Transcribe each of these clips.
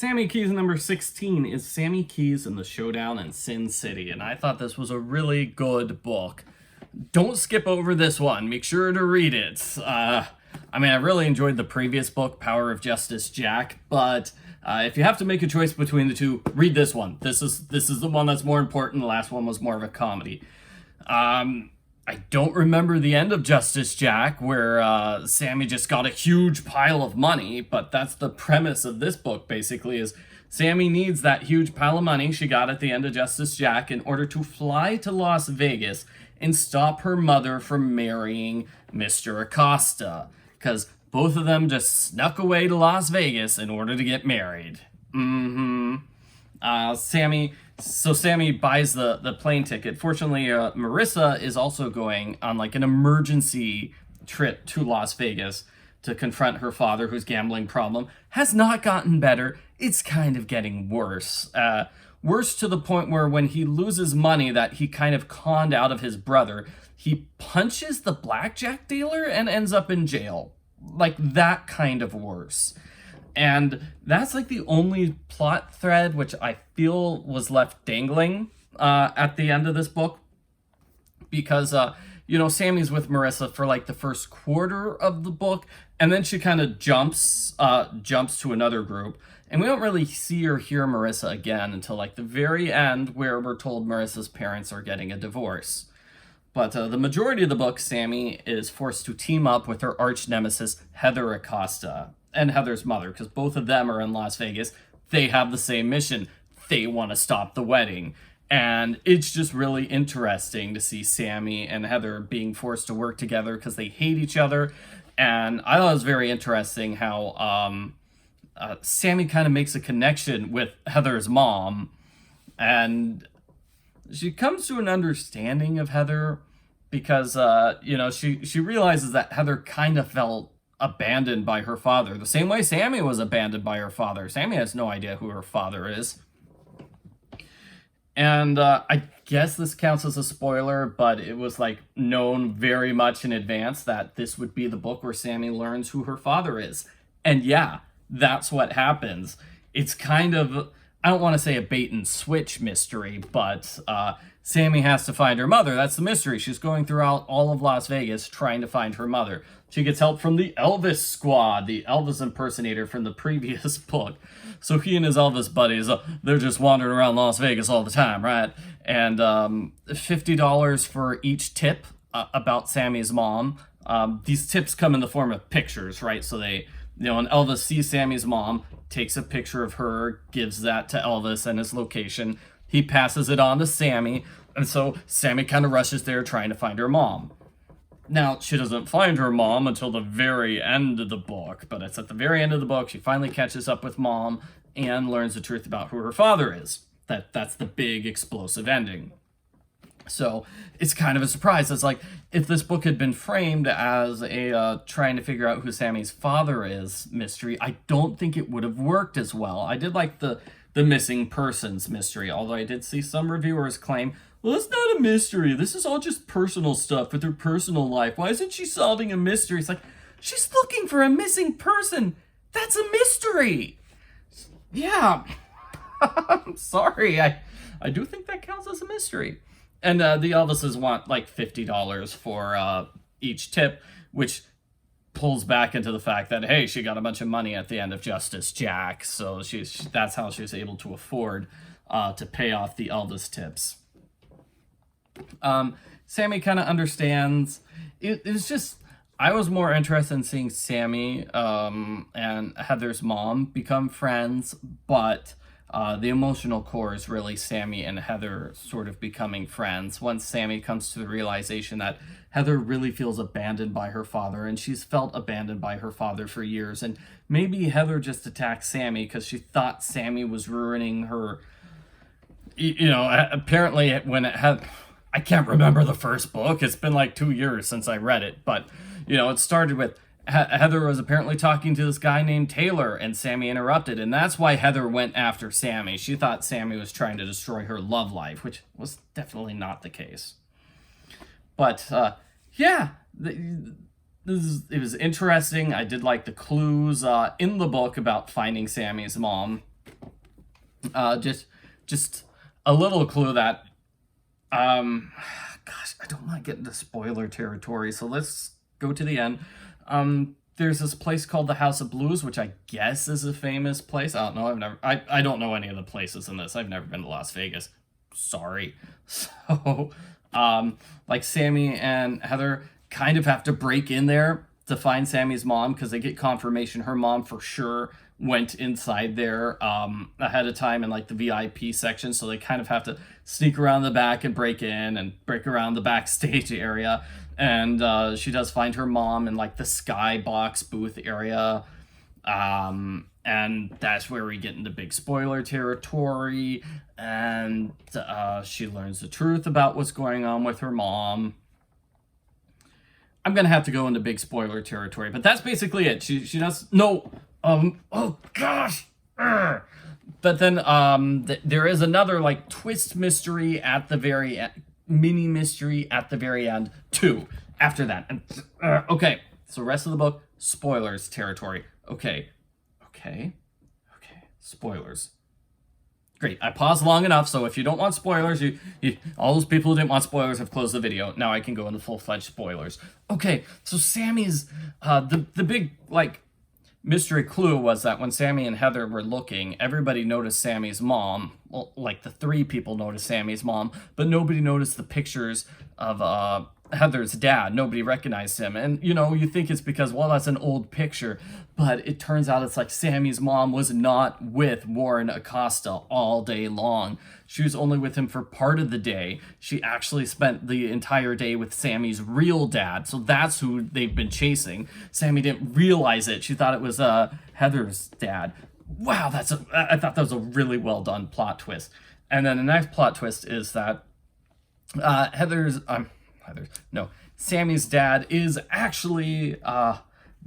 Sammy Keyes number 16 is Sammy Keyes in the Showdown in Sin City, and I thought this was a really good book. Don't skip over this one. Make sure to read it. I really enjoyed the previous book, Power of Justice Jack, but if you have to make a choice between the two, read this one. This is the one that's more important. The last one was more of a comedy. I don't remember the end of Justice Jack, where Sammy just got a huge pile of money, but that's the premise of this book, basically, is Sammy needs that huge pile of money she got at the end of Justice Jack in order to fly to Las Vegas and stop her mother from marrying Mr. Acosta, because both of them just snuck away to Las Vegas in order to get married. Sammy buys the plane ticket. Fortunately, Marissa is also going on like an emergency trip to Las Vegas to confront her father, whose gambling problem has not gotten better. It's kind of getting worse. Worse to the point where when he loses money that he kind of conned out of his brother, he punches the blackjack dealer and ends up in jail. Like that kind of worse. And that's like the only plot thread which I feel was left dangling at the end of this book. Because, Sammy's with Marissa for like the first quarter of the book. And then she kind of jumps to another group. And we don't really see or hear Marissa again until like the very end, where we're told Marissa's parents are getting a divorce. But the majority of the book, Sammy is forced to team up with her arch nemesis, Heather Acosta, and Heather's mother, because both of them are in Las Vegas. They have the same mission. They want to stop the wedding. And it's just really interesting to see Sammy and Heather being forced to work together because they hate each other. And I thought it was very interesting how Sammy kind of makes a connection with Heather's mom. And she comes to an understanding of Heather because, she realizes that Heather kind of felt abandoned by her father, the same way Sammy was abandoned by her father. Sammy has no idea who her father is. And I guess this counts as a spoiler, but it was like known very much in advance that this would be the book where Sammy learns who her father is. And yeah, that's what happens. It's kind of, I don't want to say a bait and switch mystery, but Sammy has to find her mother. That's the mystery. She's going throughout all of Las Vegas trying to find her mother. She gets help from the Elvis squad, the Elvis impersonator from the previous book. So he and his Elvis buddies, they're just wandering around Las Vegas all the time, right? And $50 for each tip about Sammy's mom. These tips come in the form of pictures, right? So they, and Elvis sees Sammy's mom, takes a picture of her, gives that to Elvis and his location. He passes it on to Sammy, and so Sammy kind of rushes there trying to find her mom. Now, she doesn't find her mom until the very end of the book, but it's at the very end of the book she finally catches up with mom and learns the truth about who her father is. That's the big explosive ending. So it's kind of a surprise. It's like if this book had been framed as a trying to figure out who Sammy's father is mystery, I don't think it would have worked as well. I did like the missing persons mystery, although I did see some reviewers claim, well, it's not a mystery. This is all just personal stuff with her personal life. Why isn't she solving a mystery? It's like, she's looking for a missing person. That's a mystery. Yeah. I'm sorry. I do think that counts as a mystery. And the Elvises want like $50 for each tip, which pulls back into the fact that, hey, she got a bunch of money at the end of Justice Jack. So that's how she was able to afford to pay off the Elvis tips. Sammy kind of understands. It was just, I was more interested in seeing Sammy and Heather's mom become friends, but the emotional core is really Sammy and Heather sort of becoming friends once Sammy comes to the realization that Heather really feels abandoned by her father, and she's felt abandoned by her father for years. And maybe Heather just attacked Sammy because she thought Sammy was ruining her. Apparently when it had... I can't remember the first book. It's been like 2 years since I read it. But, it started with Heather was apparently talking to this guy named Taylor, and Sammy interrupted. And that's why Heather went after Sammy. She thought Sammy was trying to destroy her love life, which was definitely not the case. But, it was interesting. I did like the clues in the book about finding Sammy's mom. Just a little clue that um gosh, I don't want to get into spoiler territory, so let's go to the end. There's this place called the House of Blues, which I guess is a famous place. I don't know. I don't know any of the places in this. I've never been to Las Vegas. Sorry. So, like Sammy and Heather kind of have to break in there to find Sammy's mom because they get confirmation her mom for sure went inside there ahead of time in like the VIP section, so they kind of have to sneak around the back and break in and break around the backstage area. And she does find her mom in like the skybox booth area. And that's where we get into big spoiler territory. And she learns the truth about what's going on with her mom. I'm gonna have to go into big spoiler territory, but that's basically it. She does no. Oh gosh. Urgh. But then there is another like twist mystery at the very end, mini mystery at the very end too. After that, and okay, so rest of the book spoilers territory. Okay, spoilers. Great, I paused long enough, so if you don't want spoilers, you all those people who didn't want spoilers have closed the video. Now I can go into full-fledged spoilers. Okay, so Sammy's the big like mystery clue was that when Sammy and Heather were looking, everybody noticed Sammy's mom. Well, like the three people noticed Sammy's mom, but nobody noticed the pictures of Heather's dad. Nobody recognized him. And, you know, you think it's because, well, that's an old picture. But it turns out it's like Sammy's mom was not with Warren Acosta all day long. She was only with him for part of the day. She actually spent the entire day with Sammy's real dad. So that's who they've been chasing. Sammy didn't realize it. She thought it was Heather's dad. Wow, I thought that was a really well done plot twist. And then the next plot twist is that Sammy's dad is actually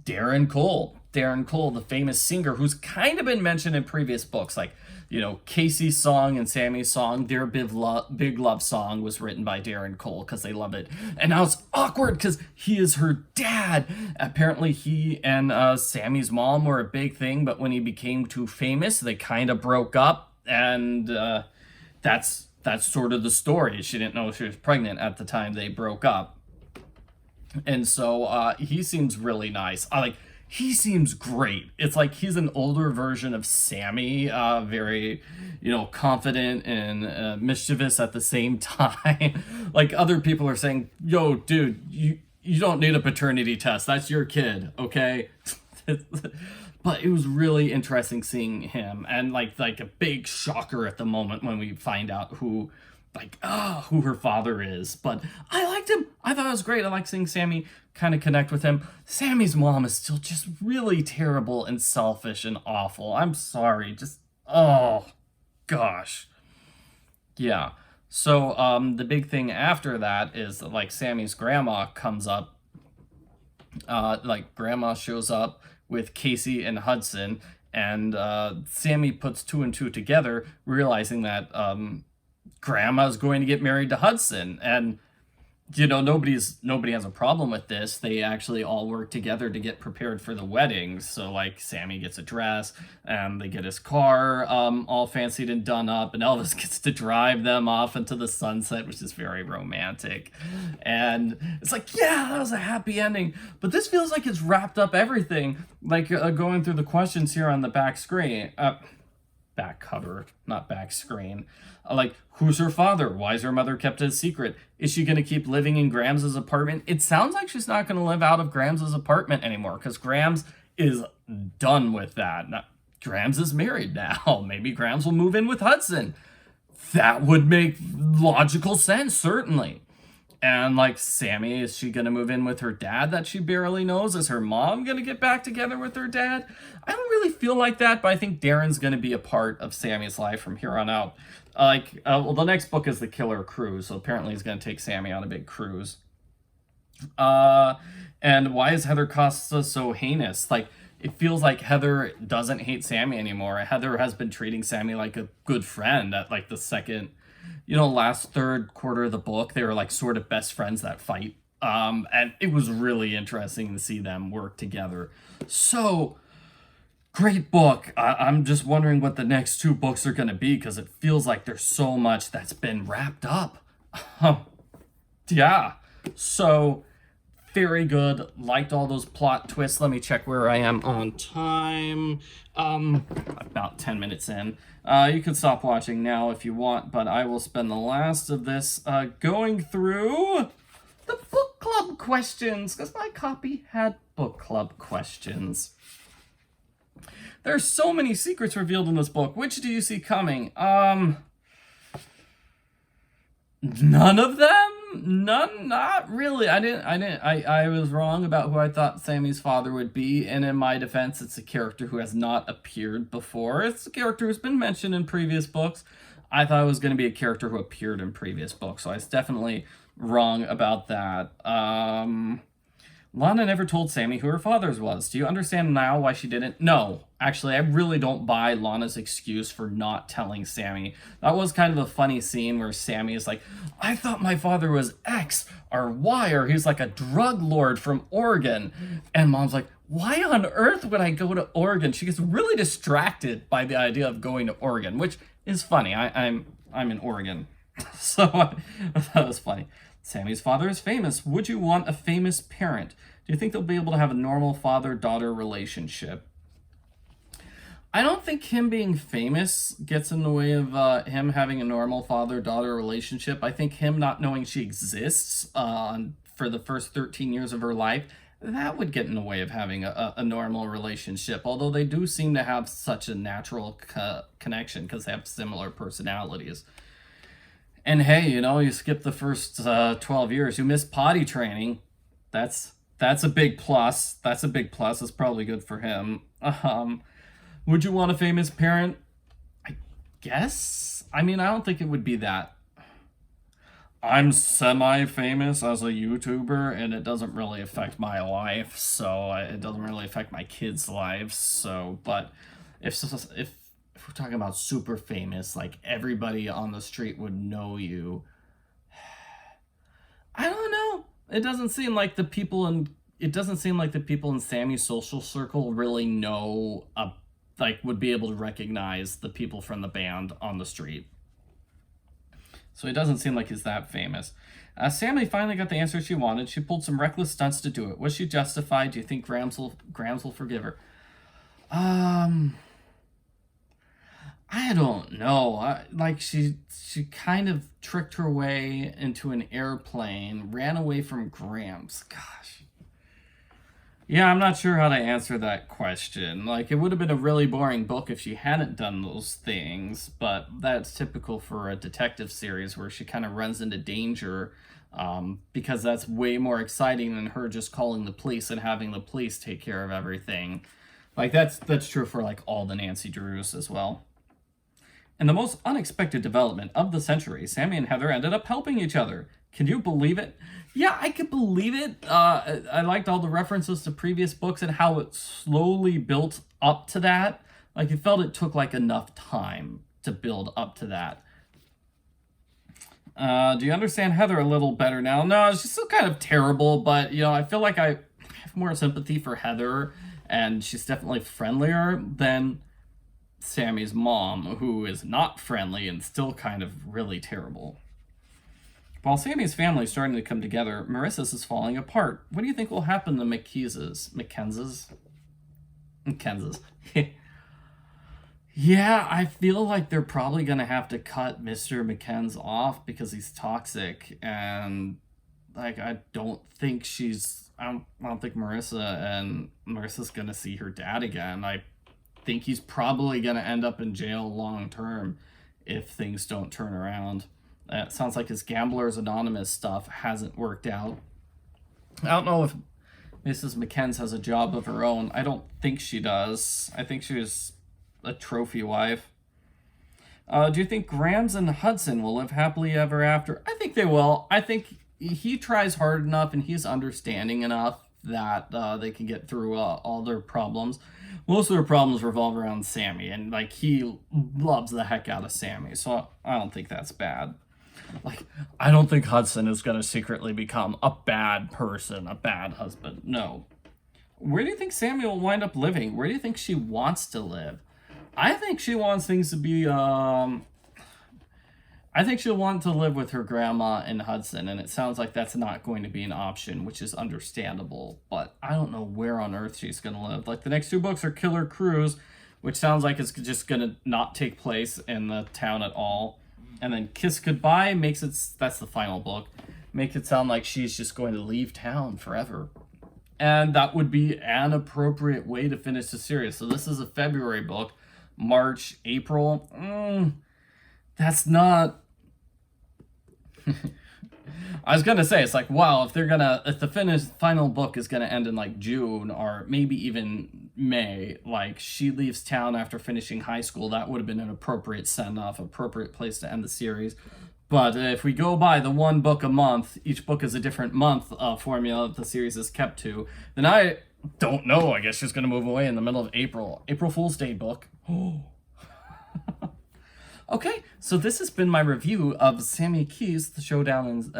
Darren Cole. Darren Cole, the famous singer who's kind of been mentioned in previous books, like, you know, Casey's song and Sammy's song, their big love song was written by Darren Cole because they love it. And now it's awkward because he is her dad. Apparently he and Sammy's mom were a big thing, but when he became too famous, they kind of broke up. And that's sort of the story. She didn't know she was pregnant at the time they broke up. And so he seems really nice. He seems great. It's like he's an older version of Sammy, very, you know, confident and mischievous at the same time. Like other people are saying, yo, dude, you don't need a paternity test. That's your kid, okay? But it was really interesting seeing him, and like a big shocker at the moment when we find out who her father is. But I liked him. I thought it was great. I like seeing Sammy kind of connect with him. Sammy's mom is still just really terrible and selfish and awful. I'm sorry. Just, oh gosh. Yeah. So the big thing after that is that like Sammy's grandma comes up. Grandma shows up with Casey and Hudson, and Sammy puts two and two together, realizing that Grandma's going to get married to Hudson. And, you know, nobody has a problem with this. They actually all work together to get prepared for the wedding. So, like, Sammy gets a dress, and they get his car all fancied and done up, and Elvis gets to drive them off into the sunset, which is very romantic. And it's like, yeah, that was a happy ending. But this feels like it's wrapped up everything. Like, going through the questions here on the back screen. Back cover, not back screen. Like, who's her father? Why is her mother kept a secret? Is she going to keep living in Grams's apartment? It sounds like she's not going to live out of Grams's apartment anymore, because Grams is done with that. Grams is married now. Maybe Grams will move in with Hudson. That would make logical sense, certainly. And like Sammy, is she going to move in with her dad that she barely knows? Is her mom going to get back together with her dad? I don't really feel like that, but I think Darren's going to be a part of Sammy's life from here on out. The next book is The Killer Cruise, so apparently he's going to take Sammy on a big cruise. And why is Heather Acosta so heinous? Like, it feels like Heather doesn't hate Sammy anymore. Heather has been treating Sammy like a good friend at like the second, last third quarter of the book. They were like sort of best friends that fight. And it was really interesting to see them work together. So Great book. I'm just wondering what the next two books are going to be because it feels like there's so much that's been wrapped up. Yeah. So, very good. Liked all those plot twists. Let me check where I am on time. About 10 minutes in. You can stop watching now if you want, but I will spend the last of this going through the book club questions because my copy had book club questions. There's so many secrets revealed in this book. Which do you see coming? None of them? None? Not really. I was wrong about who I thought Sammy's father would be, and in my defense, it's a character who has not appeared before. It's a character who's been mentioned in previous books. I thought it was going to be a character who appeared in previous books, so I was definitely wrong about that. Lana never told Sammy who her father's was. Do you understand now why she didn't? No. Actually, I really don't buy Lana's excuse for not telling Sammy. That was kind of a funny scene where Sammy is like, I thought my father was X or Y, or he's like a drug lord from Oregon. And Mom's like, why on earth would I go to Oregon? She gets really distracted by the idea of going to Oregon, which is funny. I'm in Oregon. So I thought it was funny. Sammy's father is famous. Would you want a famous parent? Do you think they'll be able to have a normal father-daughter relationship? I don't think him being famous gets in the way of him having a normal father-daughter relationship. I think him not knowing she exists for the first 13 years of her life, that would get in the way of having a normal relationship. Although they do seem to have such a natural connection because they have similar personalities. And hey, you skip the first 12 years. You miss potty training. That's a big plus. That's a big plus. It's probably good for him. Would you want a famous parent? I guess. I mean, I don't think it would be that. I'm semi-famous as a YouTuber, and it doesn't really affect my life, so it doesn't really affect my kids' lives. So, but if we're talking about super famous, like everybody on the street would know you, I don't know. It doesn't seem like the people in Sammy's social circle really know, would be able to recognize the people from the band on the street. So it doesn't seem like he's that famous. Sammy finally got the answer she wanted. She pulled some reckless stunts to do it. Was she justified? Do you think Grams will forgive her? I don't know. She kind of tricked her way into an airplane, ran away from Gramps. Gosh. Yeah, I'm not sure how to answer that question. It would have been a really boring book if she hadn't done those things, but that's typical for a detective series where she kind of runs into danger, because that's way more exciting than her just calling the police and having the police take care of everything. That's true for all the Nancy Drews as well. In the most unexpected development of the century, Sammy and Heather ended up helping each other. Can you believe it? Yeah, I could believe it. I liked all the references to previous books and how it slowly built up to that. It felt it took enough time to build up to that. Do you understand Heather a little better now? No, she's still kind of terrible, but I feel like I have more sympathy for Heather, and she's definitely friendlier than Sammy's mom, who is not friendly and still kind of really terrible. While Sammy's family is starting to come together, Marissa's is falling apart. What do you think will happen to Mackenzies? Yeah, I feel like they're probably going to have to cut Mr. McKenz off because he's toxic, and I don't think Marissa's going to see her dad again. I think he's probably going to end up in jail long term if things don't turn around. It sounds like his Gamblers Anonymous stuff hasn't worked out. I don't know if Mrs. McKenz has a job of her own. I don't think she does. I think she was a trophy wife. Do you think Grams and Hudson will live happily ever after? I think they will. I think he tries hard enough and he's understanding enough that they can get through all their problems. Most of their problems revolve around Sammy, and he loves the heck out of Sammy, so I don't think that's bad. I don't think Hudson is going to secretly become a bad person, a bad husband. No. Where do you think Sammy will wind up living? Where do you think she wants to live? I think she wants things to be, I think she'll want to live with her grandma in Hudson, and it sounds like that's not going to be an option, which is understandable, but I don't know where on earth she's going to live. Like, the next two books are Killer Cruise, which sounds like it's just going to not take place in the town at all. And then Kiss Goodbye makes it, that's the final book, makes it sound like she's just going to leave town forever. And that would be an appropriate way to finish the series. So this is a February book. March, April, that's not... I was gonna say, it's like, wow, if the final book is gonna end in like June or maybe even May, like she leaves town after finishing high school, that would have been an appropriate send-off, appropriate place to end the series. But if we go by the one book a month, each book is a different month formula that the series is kept to, then I don't know. I guess she's gonna move away in the middle of April. April Fool's Day book. Oh. Okay, so this has been my review of Sammy Keyes, the Showdown,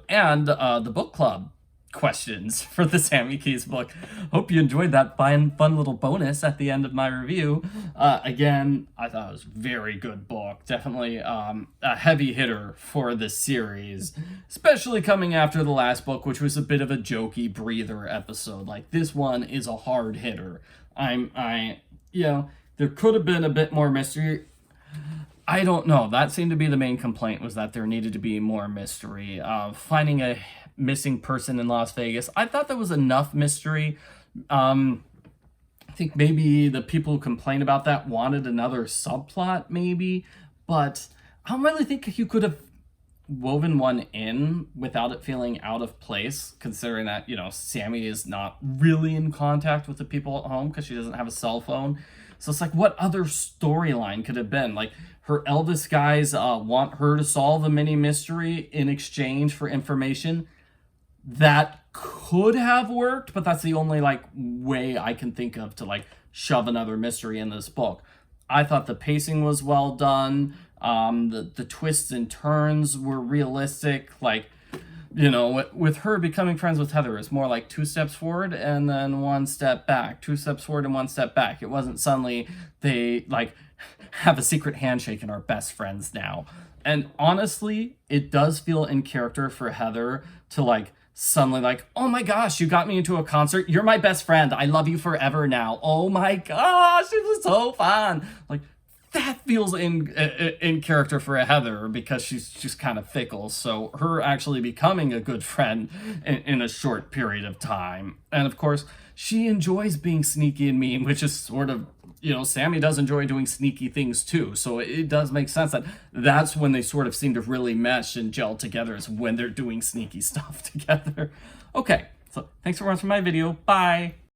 and the book club questions for the Sammy Keyes book. Hope you enjoyed that fun little bonus at the end of my review. Again, I thought it was a very good book. Definitely a heavy hitter for the series, especially coming after the last book, which was a bit of a jokey breather episode. Like, this one is a hard hitter. You know, there could have been a bit more mystery. I don't know. That seemed to be the main complaint, was that there needed to be more mystery. Finding a missing person in Las Vegas, I thought there was enough mystery. I think maybe the people who complain about that wanted another subplot, maybe. But I don't really think you could have woven one in without it feeling out of place, considering that, you know, Sammy is not really in contact with the people at home because she doesn't have a cell phone. So it's like, what other storyline could have been? Like, her Elvis guys want her to solve a mini mystery in exchange for information. That could have worked, but that's the only, like, way I can think of to, like, shove another mystery in this book. I thought the pacing was well done. The twists and turns were realistic. Like, you know, with her becoming friends with Heather, it's more like 2 steps forward and then 1 step back. 2 steps forward and 1 step back. It wasn't suddenly they, like, have a secret handshake and are best friends now. And honestly, it does feel in character for Heather to, like, suddenly, like, oh my gosh, you got me into a concert. You're my best friend. I love you forever now. Oh my gosh, it was so fun. Like, that feels in character for a Heather, because she's just kind of fickle. So her actually becoming a good friend in a short period of time. And of course, she enjoys being sneaky and mean, which is sort of, you know, Sammy does enjoy doing sneaky things too. So it does make sense that that's when they sort of seem to really mesh and gel together, is when they're doing sneaky stuff together. Okay, so thanks for watching my video. Bye.